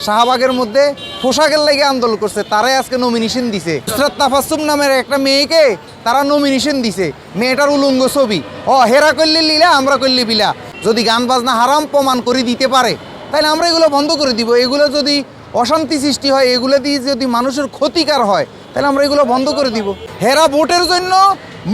শাহবাগের মধ্যে পোশাকের লেগে আন্দোলন করছে, তারাই আজকে নমিনেশন দিছে। নুসরাত তাফাসসুম নামের একটা মেয়েকে তারা নমিনেশন দিছে, মেয়েটার উলঙ্গ ছবি। হেরা করলে লীলা, আমরা করলে বিলা। যদি গান বাজনা হারাম প্রমাণ করে দিতে পারে তাহলে আমরা এগুলো বন্ধ করে দিব। এগুলো যদি অশান্তি সৃষ্টি হয়, এগুলো দিয়ে যদি মানুষের ক্ষতিকার হয়, তাহলে আমরা এগুলো বন্ধ করে দিব। হেরা ভোটের জন্য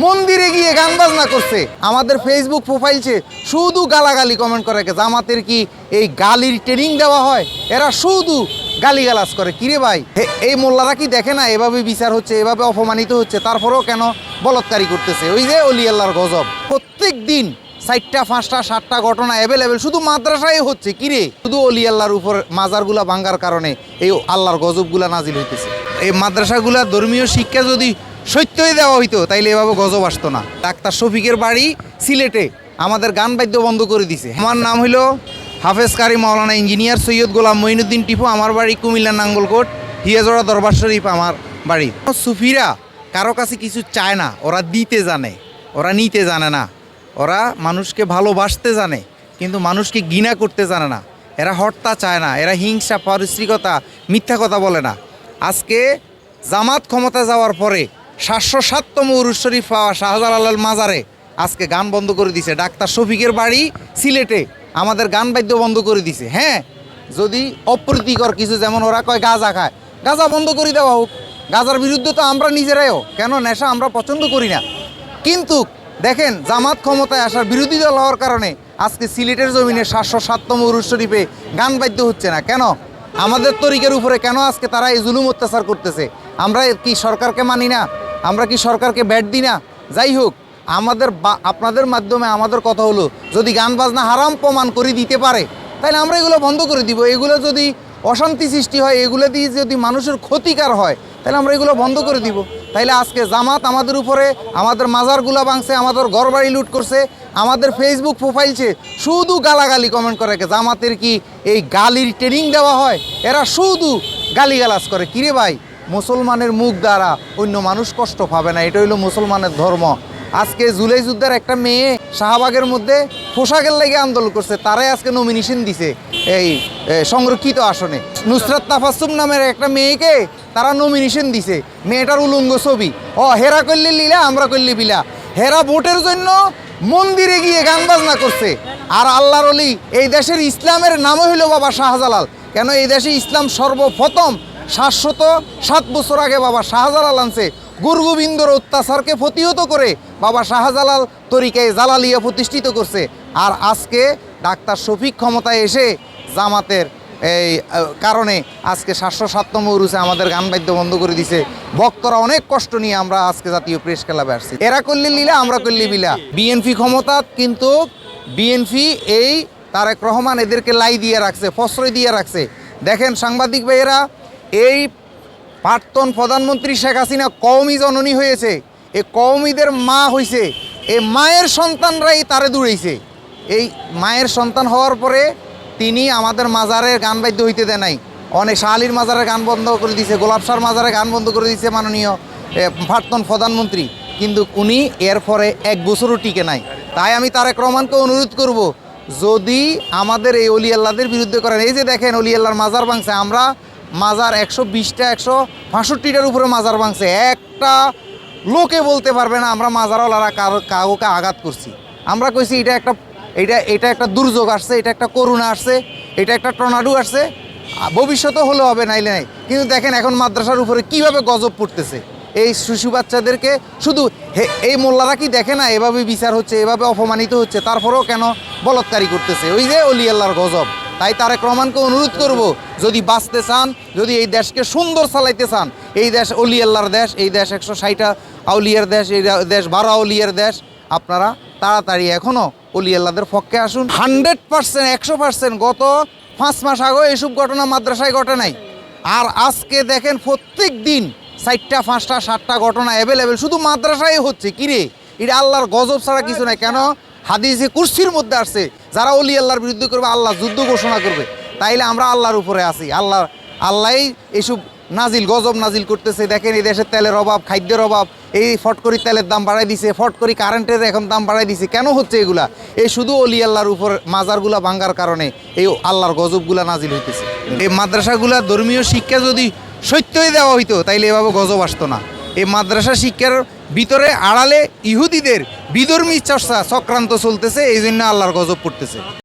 মন্দিরে গিয়ে গান বাজনা করছে, আমাদের ফেসবুক প্রোফাইলছে শুধু গালাগালি কমেন্ট করে। জামাতের কি এই গালির ট্রেনিং দেওয়া হয়? এরা শুধু গালিগালাজ করে। কিরে ভাই, এই মোল্লারা কি দেখে না এভাবে বিচার হচ্ছে, এভাবে অপমানিত হচ্ছে, তারপরেও কেন বলৎকারী করতেছে? ওই যে অলি আল্লাহর গজব, প্রত্যেক দিন 4টা 5টা 7টা ঘটনা অ্যাভেলেবেল শুধু মাদ্রাসায় হচ্ছে। কিরে, শুধু অলি আল্লাহর উপর মাজারগুলা ভাঙ্গার কারণে এই আল্লাহর গজবগুলা নাজিল হইতেছে। এই মাদ্রাসাগুলা ধর্মীয় শিক্ষা যদি সত্যই দেওয়া হইতো তাইলে এভাবে গজব আসতো না। ডাক্তার শফিকের বাড়ি সিলেটে, আমাদের গান বাদ্য বন্ধ করে দিছে। আমার নাম হইল হাফেজ কারি মাওলানা ইঞ্জিনিয়ার সৈয়দ গোলাম মঈনুদ্দিন টিপু। আমার বাড়ি কুমিল্লা নাঙ্গলকোট, হিয়াজোড়া দরবার শরীফ আমার বাড়ি। সুফিরা কারো কাছে কিছু চায় না, ওরা দিতে জানে, ওরা নিতে জানে না। ওরা মানুষকে ভালোবাসতে জানে কিন্তু মানুষকে ঘৃণা করতে জানে না। এরা হত্যা চায় না, এরা হিংসা, পারিশ্রিকতা, মিথ্যা কথা বলে না। আজকে জামাত ক্ষমতা যাওয়ার পরে 707তম উরুস শরীফ পাওয়া শাহজালাল মাজারে আজকে গান বন্ধ করে দিছে। ডাক্তার শফিকের বাড়ি সিলেটে আমাদের গান বাদ্য বন্ধ করে দিছে। হ্যাঁ, যদি অপ্রীতিকর কিছু, যেমন ওরা কয় গাঁজা খায়, গাঁজা বন্ধ করে দেওয়া হোক। গাঁজার বিরুদ্ধে তো আমরা নিজেরাইও, কেন নেশা আমরা পছন্দ করি না। কিন্তু দেখেন, জামাত ক্ষমতায় আসার বিরোধী দল হওয়ার কারণে আজকে সিলেটের জমিনে 707তম উরুস শরীফে গান বাদ্য হচ্ছে না। কেন? আমাদের তরিকের উপরে কেন আজকে তারা এই জুলুম অত্যাচার করতেছে? আমরা কি সরকারকে মানি না? আমরা কি সরকারকে ব্যাট দিই না? যাই হোক, আমাদের আপনাদের মাধ্যমে আমাদের কথা হলো, যদি গান বাজনা হারাম প্রমাণ করে দিতে পারে তাহলে আমরা এগুলো বন্ধ করে দিব। এগুলো যদি অশান্তি সৃষ্টি হয়, এগুলো দিয়ে যদি মানুষের ক্ষতিকার হয়, তাহলে আমরা এগুলো বন্ধ করে দিব। তাইলে আজকে জামাত আমাদের উপরে আমাদের মাজারগুলা ভাঙছে, আমাদের ঘরবাড়ি লুট করছে, আমাদের ফেসবুক প্রোফাইলছে শুধু গালাগালি কমেন্ট করে। জামাতের কি এই গালির ট্রেনিং দেওয়া হয়? এরা শুধু গালিগালাজ করে। কিরে ভাই, মুসলমানের মুখ দ্বারা অন্য মানুষ কষ্ট পাবে না, এটা হইলো মুসলমানের ধর্ম। আজকে জুলাই যুদ্ধের একটা মেয়ে শাহবাগের মধ্যে পোশাকের লেগে আন্দোলন করছে, তারাই আজকে নমিনেশন দিছে এই সংরক্ষিত আসনে। নুসরাত তাফাসসুম নামের একটা মেয়েকে তারা নমিনেশন দিছে, মেয়েটার উলঙ্গ ছবি। হেরা করলে লীলা, আমরা করলে বিলা। হেরা ভোটের জন্য মন্দিরে গিয়ে গান বাজনা করছে। আর আল্লাহর ওলি, এই দেশের ইসলামের নাম হইল বাবা শাহজালাল। কেন? এই দেশে ইসলাম সর্বপ্রথম 707 বছর আগে বাবা শাহজালাল আনছে। গুরু গোবিন্দর অত্যাচারকে প্রতিহত করে বাবা শাহজালাল তরিকায় জালালিয়া প্রতিষ্ঠিত করছে। আর আজকে ডাক্তার শফিক ক্ষমতায় এসে জামাতের এই কারণে আজকে 707তম উরুসে আমাদের গান বাদ্য বন্ধ করে দিছে। ভক্তরা অনেক কষ্ট নিয়ে আমরা আজকে জাতীয় প্রেস ক্লাবে আসছি। এরা করলে লীলা, আমরা করলে বিলা। বিএনপি ক্ষমতা, কিন্তু বিএনপি এই তারেক রহমান এদেরকে লাই দিয়ে রাখছে, প্রশ্রয় দিয়ে রাখছে। দেখেন সাংবাদিক ভাইয়েরা, এই প্রাক্তন প্রধানমন্ত্রী শেখ হাসিনা কওমি জননী হয়েছে, এই কওমিদের মা হয়েছে, এই মায়ের সন্তানরাই তারে দৌড়াইছে। এই মায়ের সন্তান হওয়ার পরে তিনি আমাদের মাজারের গান বাদ্য হইতে দেয় নাই। অনেক শাহালির মাজারের গান বন্ধ করে দিয়েছে, গোলাপ শাহর মাজারের গান বন্ধ করে দিয়েছে মাননীয় প্রাক্তন প্রধানমন্ত্রী। কিন্তু উনি এর পরে 1 বছরও টিকে নাই। তাই আমি তারেক রহমানকে অনুরোধ করব, যদি আমাদের এই অলি আল্লাহদের বিরুদ্ধে করেন, এই যে দেখেন অলি আল্লাহর মাজার ভাঙছে, আমরা মাজার 120টা 165টার উপরে মাজার ভাঙছে, একটা লোকে বলতে পারবে না আমরা মাজারওয়ালারা কাউকে আঘাত করছি। আমরা কইছি এটা একটা দুর্যোগ আসছে, এটা একটা করোনা আসছে, এটা একটা টর্নাডো আসছে, ভবিষ্যতে হলে হবে, নাইলে নাই। কিন্তু দেখেন এখন মাদ্রাসার উপরে কিভাবে গজব পড়তেছে। এই শিশু বাচ্চাদেরকে শুধু এই মোল্লারা কি দেখে না এভাবে বিচার হচ্ছে, এভাবে অপমানিত হচ্ছে, তারপরেও কেন বলৎকারী করতেছে? ওই যে অলি আল্লাহর গজব। তাই তারেক রহমানকে অনুরোধ করব, যদি বাঁচতে চান, যদি এই দেশকে সুন্দর চালাইতে চান, এই দেশ অলি আল্লাহর দেশ, এই দেশ 160টা আউলিয়ার দেশ, এই দেশ 12 আউলিয়ার দেশ, আপনারা তাড়াতাড়ি এখনও অলি আল্লাহদের পক্ষে আসুন। 100%, 100%। গত 5 মাস আগে এইসব ঘটনা মাদ্রাসায় ঘটে নাই। আর আজকে দেখেন প্রত্যেক দিন 4টা 5টা 7টা ঘটনা অ্যাভেলেবেল শুধু মাদ্রাসায় হচ্ছে। কিরে, এটা আল্লাহর গজব ছাড়া কিছু নাই। কেন? হাদিসে কুরসির মধ্যে আসছে, যারা অলি আল্লাহর বিরুদ্ধে করবে আল্লাহ যুদ্ধ ঘোষণা করবে। তাইলে আমরা আল্লাহর উপরে আছি, আল্লাহই এইসব নাজিল গজব নাজিল করতেছে। দেখেন এই দেশের তেলের অভাব, খাদ্যের অভাব, এই ফটকরি তেলের দাম বাড়াই দিছে, ফটকরি কারেন্টের এখন দাম বাড়াই দিছে। কেন হচ্ছে এগুলা? এই শুধু অলি আল্লাহর উপর মাজারগুলা ভাঙ্গার কারণে এই আল্লাহর গজবগুলা নাজিল হইতেছে। এই মাদ্রাসাগুলা ধর্মীয় শিক্ষা যদি সত্যই দেওয়া হইতো তাইলে এভাবে গজব আসতো না। এই মাদ্রাসা শিক্ষার ভিতরে আড়ালে ইহুদিদের বিধর্মী চর্চা চক্রান্ত চলতেছে, এই জন্য আল্লাহর গজব পড়তেছে।